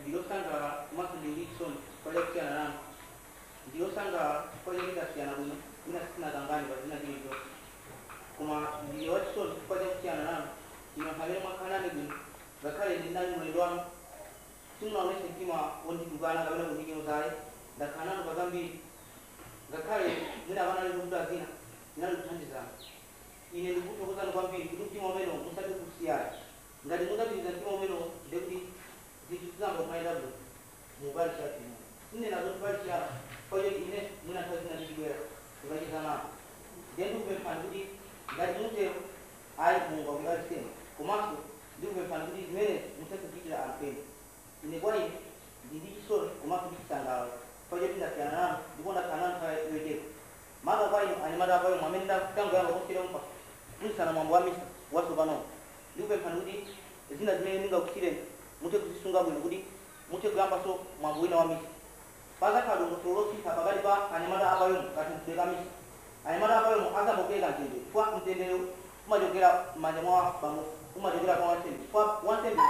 ndilosanga komanso ndiliso kolektyana nanu ndilosanga kolektasiyana bwino ina sitinakangani pazina chilicho koma ndili wachisoni chifukwa chakutyana nanu ino hamene mwakhanane bwino ngakhale ndinali mulendo wanu simunaonese mtima wonditukana kapena kundinyozale ndakhala nanu pakambiri ngakhale mwina akanali kubuda zina ndinali kuthandizana ine ndikuthokozani kwambiri kuti mtima umene musati kusiyana ngati mungapitiriza mtima umene ndekuti zinthu zizamba kumayenda bwino mubali chati sinenazo tibali chara kwayo ine munathawi zina ndibwera tikachizanapo then ndikupemphani kuti ngati mutero ayi mungu akudaliseni komanso ndikupemphani kuti zimene musatichitira anthu ena ine kwa ine ndili chisoni komanso ndichisangalalo kwayo tindasiyana nanu ndipo ndakhala nanu nthawi yochepa maka kwa ino anyamata kwa ino amene tangoyamba kusiyira mpa mulisana mwambo wa misa wasopanowo ndikupemphani kuti zina zimene ndingakusireni muthe kuzisunga bwino kuti muthe kuyambaso mwambo wina wa misa pakakhala dongosolo losintha pakati pa anyamata apayomo kati mteka misa anyamata apayomo azambokeka mtendere chifukwa mtendere umachokera m'manja mwa bambo umachokera kwa wansembe chifukwa wansembe